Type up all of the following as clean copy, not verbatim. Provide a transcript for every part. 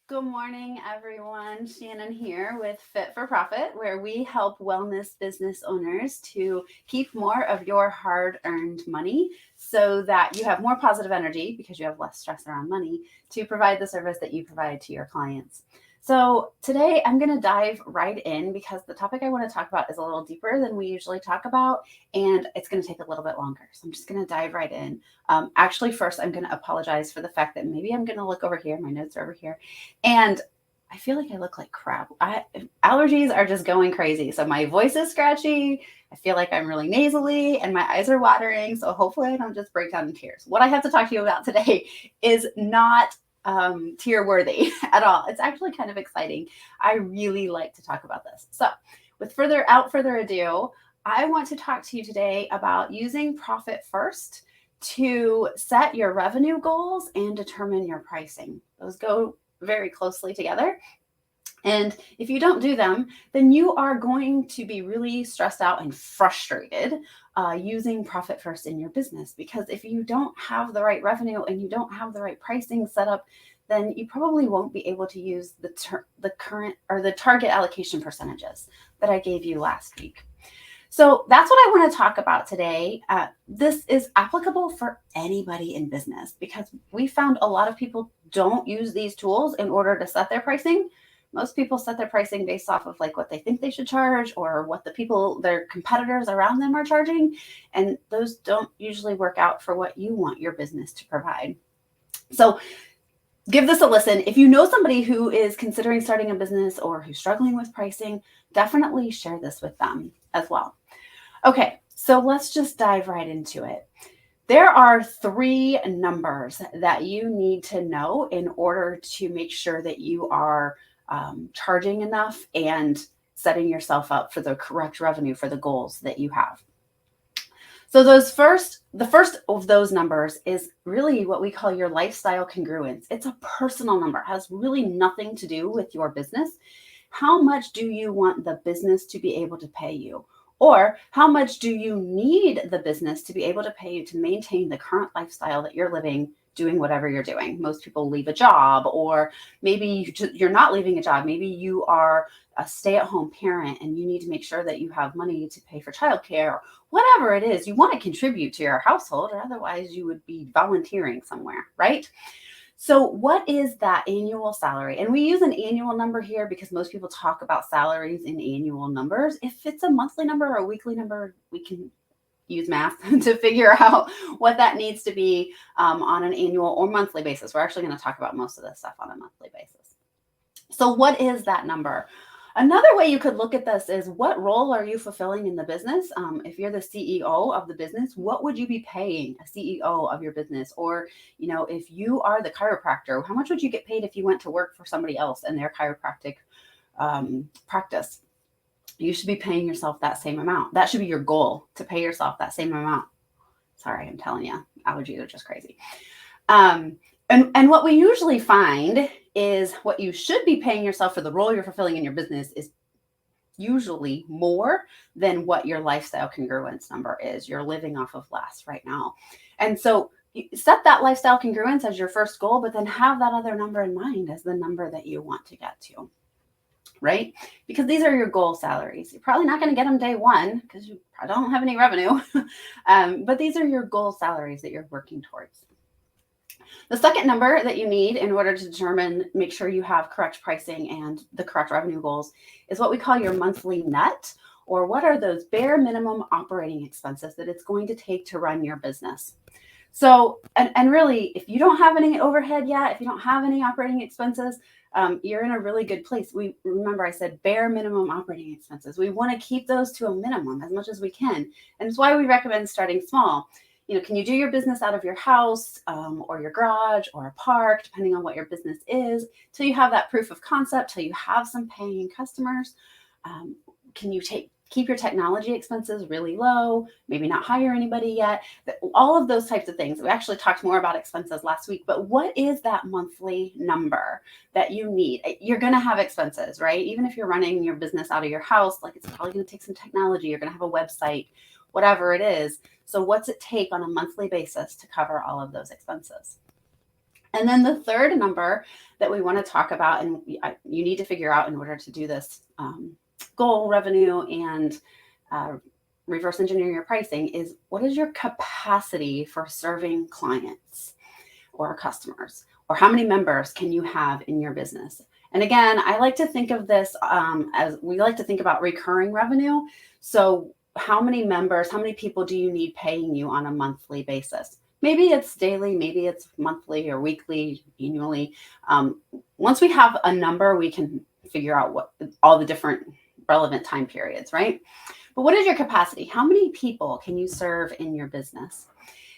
Good morning, everyone. Shannon here with Fit for Profit, where we help wellness business owners to keep more of your hard earned money so that you have more positive energy because you have less stress around money to provide the service that you provide to your clients. So, today I'm going to dive right in because the topic I want to talk about is a little deeper than we usually talk about, and it's going to take a little bit longer. So, I'm just going to dive right in. Actually, first, I'm going to apologize for the fact that maybe I'm going to look over here. My notes are over here and I feel like I look like crap. Allergies are just going crazy. So my voice is scratchy. I feel like I'm really nasally and my eyes are watering. So hopefully I don't just break down in tears. What I have to talk to you about today is not tear worthy at all. It's actually kind of exciting. I really like to talk about this. So without further ado, I want to talk to you today about using profit first to set your revenue goals and determine your pricing. Those go very closely together. And if you don't do them, then you are going to be really stressed out and frustrated using profit first in your business. Because if you don't have the right revenue and you don't have the right pricing set up, then you probably won't be able to use the current or the target allocation percentages that I gave you last week. So that's what I want to talk about today. This is applicable for anybody in business because we found a lot of people don't use these tools in order to set their pricing. Most people set their pricing based off of like what they think they should charge or what their competitors around them are charging. And those don't usually work out for what you want your business to provide. So give this a listen. If you know somebody who is considering starting a business or who's struggling with pricing, definitely share this with them as well. Okay, so let's just dive right into it. There are 3 numbers that you need to know in order to make sure that you are charging enough and setting yourself up for the correct revenue for the goals that you have. So the first of those numbers is really what we call your lifestyle congruence. It's a personal number. It has really nothing to do with your business. How much do you want the business to be able to pay you? Or how much do you need the business to be able to pay you to maintain the current lifestyle that you're living, doing whatever you're doing? Most people leave a job, or maybe you're not leaving a job. Maybe you are a stay-at-home parent and you need to make sure that you have money to pay for childcare. Whatever it is, you want to contribute to your household, or otherwise you would be volunteering somewhere, right? So what is that annual salary? And we use an annual number here because most people talk about salaries in annual numbers. If it's a monthly number or a weekly number, we can use math to figure out what that needs to be on an annual or monthly basis. We're actually going to talk about most of this stuff on a monthly basis. So what is that number? Another way you could look at this is what role are you fulfilling in the business? If you're the CEO of the business, what would you be paying a CEO of your business? Or, if you are the chiropractor, how much would you get paid if you went to work for somebody else in their chiropractic practice? You should be paying yourself that same amount. That should be your goal, to pay yourself that same amount. Sorry, I'm telling you, allergies are just crazy. And what we usually find is what you should be paying yourself for the role you're fulfilling in your business is usually more than what your lifestyle congruence number is. You're living off of less right now. And so you set that lifestyle congruence as your first goal, but then have that other number in mind as the number that you want to get to, right? Because these are your goal salaries. You're probably not going to get them day one because you probably don't have any revenue, but these are your goal salaries that you're working towards. The second number that you need in order to make sure you have correct pricing and the correct revenue goals is what we call your monthly net, or what are those bare minimum operating expenses that it's going to take to run your business. So, and really, if you don't have any overhead yet, if you don't have any operating expenses, you're in a really good place. Remember I said bare minimum operating expenses. We want to keep those to a minimum as much as we can. And it's why we recommend starting small. Can you do your business out of your house or your garage or a park, depending on what your business is, till you have that proof of concept, till you have some paying customers? Can you keep your technology expenses really low, maybe not hire anybody yet? All of those types of things. We actually talked more about expenses last week, but what is that monthly number that you need? You're going to have expenses, right? Even if you're running your business out of your house, like it's probably going to take some technology. You're going to have a website, whatever it is. So what's it take on a monthly basis to cover all of those expenses? And then the third number that we want to talk about, and you need to figure out in order to do this goal, revenue, and reverse engineering your pricing, is what is your capacity for serving clients or customers, or how many members can you have in your business? And again, I like to think of this as we like to think about recurring revenue. So how many members, how many people do you need paying you on a monthly basis? Maybe it's daily, maybe it's monthly or weekly, annually. Once we have a number, we can figure out what all the different relevant time periods, right? But what is your capacity? How many people can you serve in your business?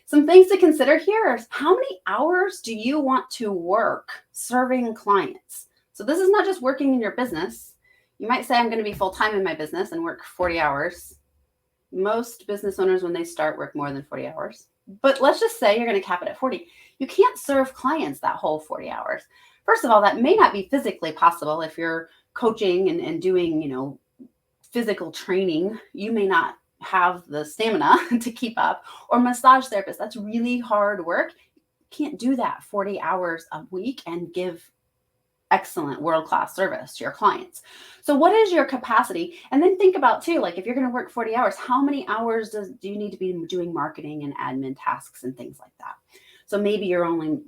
Some things to consider here is how many hours do you want to work serving clients? So this is not just working in your business. You might say, I'm going to be full-time in my business and work 40 hours. Most business owners, when they start, work more than 40 hours. But let's just say you're going to cap it at 40. You can't serve clients that whole 40 hours. First of all, that may not be physically possible. If you're coaching and doing, physical training, you may not have the stamina to keep up. Or massage therapist, that's really hard work. You can't do that 40 hours a week and give excellent world-class service to your clients. So what is your capacity? And then think about too, like if you're going to work 40 hours, how many hours do you need to be doing marketing and admin tasks and things like that? So maybe you're only,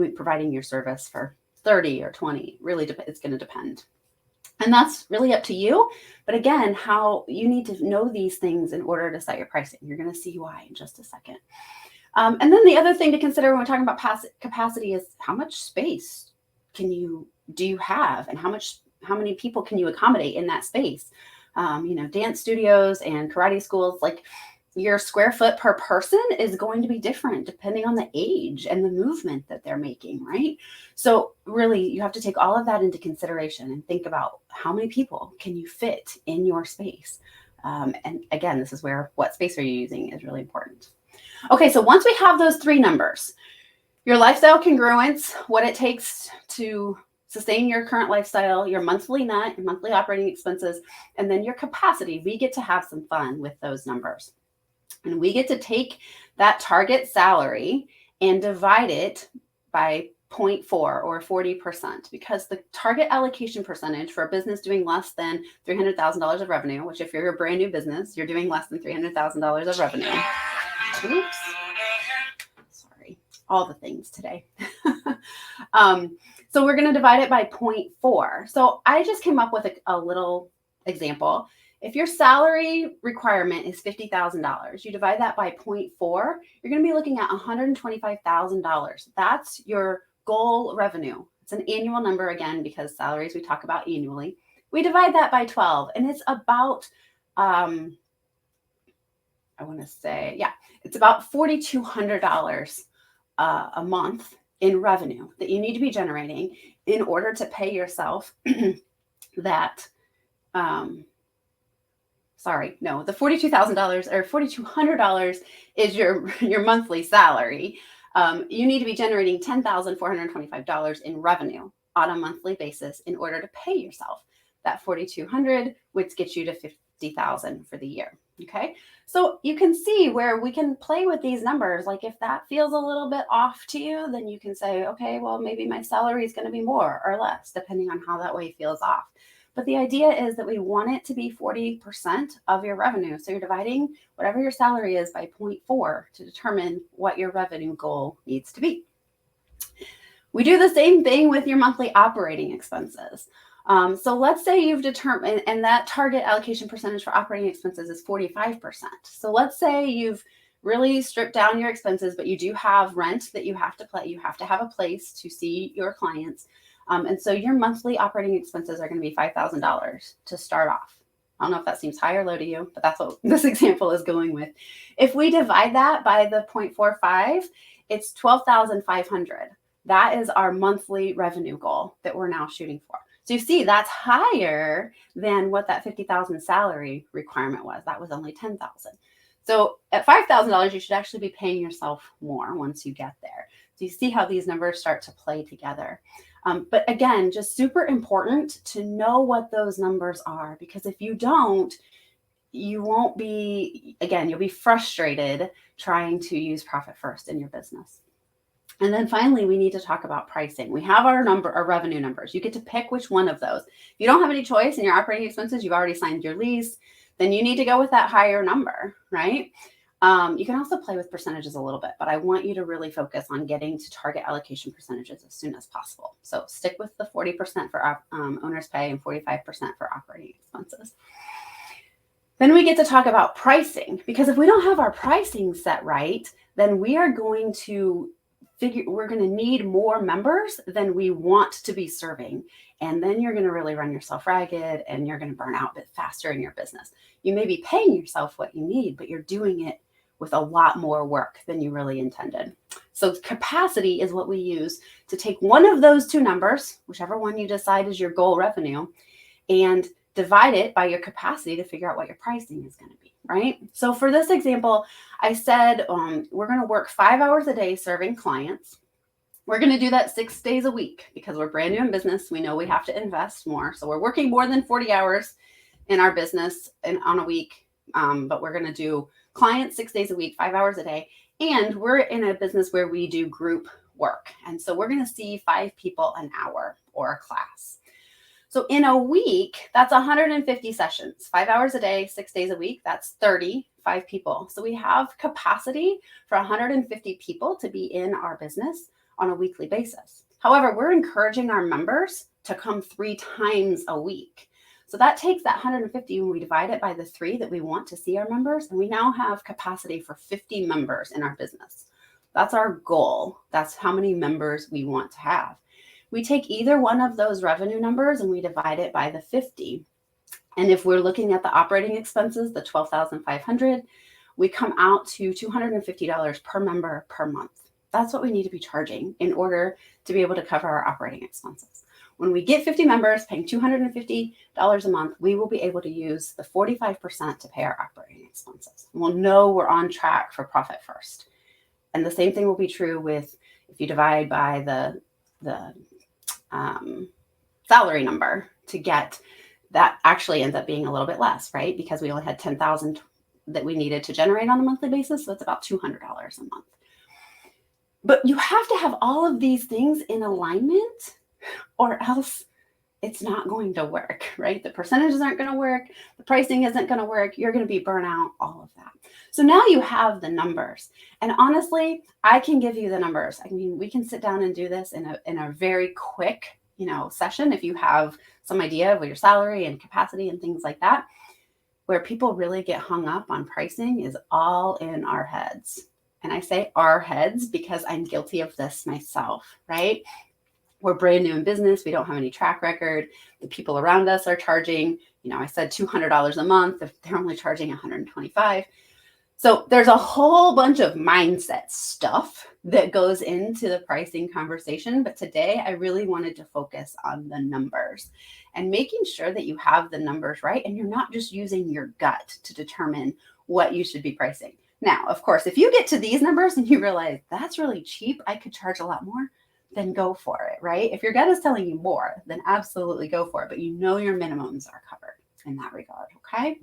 providing your service for 30 or 20. Really, it's going to depend. And that's really up to you. But again, how you need to know these things in order to set your pricing. You're going to see why in just a second. And then the other thing to consider when we're talking about capacity is how much space do you have, and how many people can you accommodate in that space? Dance studios and karate schools, like your square foot per person is going to be different depending on the age and the movement that they're making, right? So really, you have to take all of that into consideration and think about how many people can you fit in your space. And again, this is where what space are you using is really important. Okay, so once we have those three numbers, your lifestyle congruence, what it takes to sustain your current lifestyle, your monthly net, your monthly operating expenses, and then your capacity, we get to have some fun with those numbers. And we get to take that target salary and divide it by 0.4 or 40%, because the target allocation percentage for a business doing less than $300,000 of revenue, which if you're a brand new business, you're doing less than $300,000 of revenue. Oops. Sorry, all the things today. So we're going to divide it by 0.4. So I just came up with a little example. If your salary requirement is $50,000, you divide that by 0.4, you're going to be looking at $125,000. That's your goal revenue. It's an annual number again, because salaries we talk about annually. We divide that by 12, and it's about, it's about $4,200 a month in revenue that you need to be generating in order to pay yourself that, the $42,000 or $4,200 is your monthly salary. You need to be generating $10,425 in revenue on a monthly basis in order to pay yourself that $4,200, which gets you to $50,000 for the year. Okay, so you can see where we can play with these numbers. Like if that feels a little bit off to you, then you can say, okay, well, maybe my salary is going to be more or less, depending on how that way feels off. But the idea is that we want it to be 40% of your revenue. So you're dividing whatever your salary is by 0.4 to determine what your revenue goal needs to be. We do the same thing with your monthly operating expenses. So let's say you've determined, and that target allocation percentage for operating expenses is 45%. So let's say you've really stripped down your expenses, but you do have rent that you have to pay. You have to have a place to see your clients. And so your monthly operating expenses are going to be $5,000 to start off. I don't know if that seems high or low to you, but that's what this example is going with. If we divide that by the 0.45, it's $12,500. That is our monthly revenue goal that we're now shooting for. So you see, that's higher than what that $50,000 salary requirement was. That was only $10,000. So at $5,000, you should actually be paying yourself more once you get there. So you see how these numbers start to play together. But again, just super important to know what those numbers are, because if you don't, you'll be frustrated trying to use profit first in your business. And then finally, we need to talk about pricing. We have our revenue numbers. You get to pick which one of those. If you don't have any choice in your operating expenses, you've already signed your lease, then you need to go with that higher number, right? You can also play with percentages a little bit, but I want you to really focus on getting to target allocation percentages as soon as possible. So stick with the 40% for owner's pay and 45% for operating expenses. Then we get to talk about pricing, because if we don't have our pricing set right, then we are going to we're going to need more members than we want to be serving. And then you're going to really run yourself ragged and you're going to burn out a bit faster in your business. You may be paying yourself what you need, but you're doing it with a lot more work than you really intended. So capacity is what we use to take one of those two numbers, whichever one you decide is your goal revenue, and divide it by your capacity to figure out what your pricing is going to be, right? So for this example, I said we're going to work 5 hours a day serving clients. We're going to do that 6 days a week because we're brand new in business. We know we have to invest more. So we're working more than 40 hours in our business on a week, but we're going to do clients 6 days a week, 5 hours a day. And we're in a business where we do group work. And so we're going to see 5 people an hour or a class. So in a week, that's 150 sessions, 5 hours a day, 6 days a week. That's 35 people. So we have capacity for 150 people to be in our business on a weekly basis. However, we're encouraging our members to come 3 times a week. So that takes that 150 and we divide it by the 3 that we want to see our members. And we now have capacity for 50 members in our business. That's our goal. That's how many members we want to have. We take either one of those revenue numbers and we divide it by the 50. And if we're looking at the operating expenses, the $12,500, we come out to $250 per member per month. That's what we need to be charging in order to be able to cover our operating expenses. When we get 50 members paying $250 a month, we will be able to use the 45% to pay our operating expenses. We'll know we're on track for profit first. And the same thing will be true with if you divide by the salary number to get that actually ends up being a little bit less, right? Because we only had 10,000 that we needed to generate on a monthly basis. So it's about $200 a month. But you have to have all of these things in alignment or else it's not going to work, right? The percentages aren't going to work. The pricing isn't going to work. You're going to be burnout, all of that. So now you have the numbers. And honestly, I can give you the numbers. I mean, we can sit down and do this in a very quick, session if you have some idea of your salary and capacity and things like that. Where people really get hung up on pricing is all in our heads. And I say our heads because I'm guilty of this myself, right? We're brand new in business. We don't have any track record. The people around us are charging, I said $200 a month. If they're only charging $125. So there's a whole bunch of mindset stuff that goes into the pricing conversation. But today I really wanted to focus on the numbers and making sure that you have the numbers right. And you're not just using your gut to determine what you should be pricing. Now, of course, if you get to these numbers and you realize that's really cheap, I could charge a lot more, then go for it, right? If your gut is telling you more, then absolutely go for it. But your minimums are covered in that regard, okay?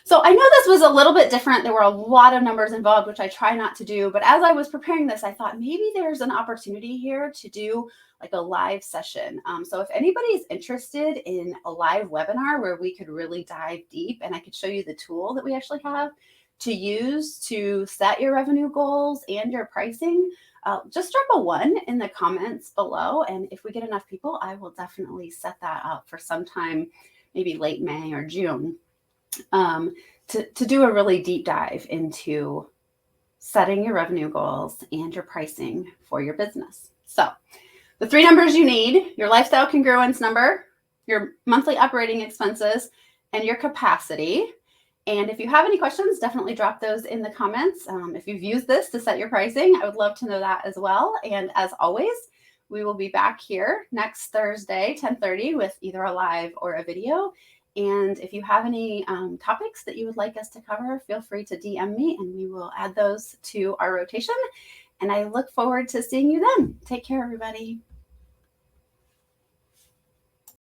So I know this was a little bit different. There were a lot of numbers involved, which I try not to do. But as I was preparing this, I thought maybe there's an opportunity here to do like a live session. So if anybody's interested in a live webinar where we could really dive deep and I could show you the tool that we actually have to use to set your revenue goals and your pricing, just drop a 1 in the comments below. And if we get enough people, I will definitely set that up for sometime, maybe late May or June. To do a really deep dive into setting your revenue goals and your pricing for your business. So the 3 numbers you need: your lifestyle congruence number, your monthly operating expenses, and your capacity. And if you have any questions, definitely drop those in the comments. If you've used this to set your pricing, I would love to know that as well. And as always, we will be back here next Thursday, 10:30, with either a live or a video. And if you have any topics that you would like us to cover, feel free to DM me and we will add those to our rotation. And I look forward to seeing you then. Take care, everybody.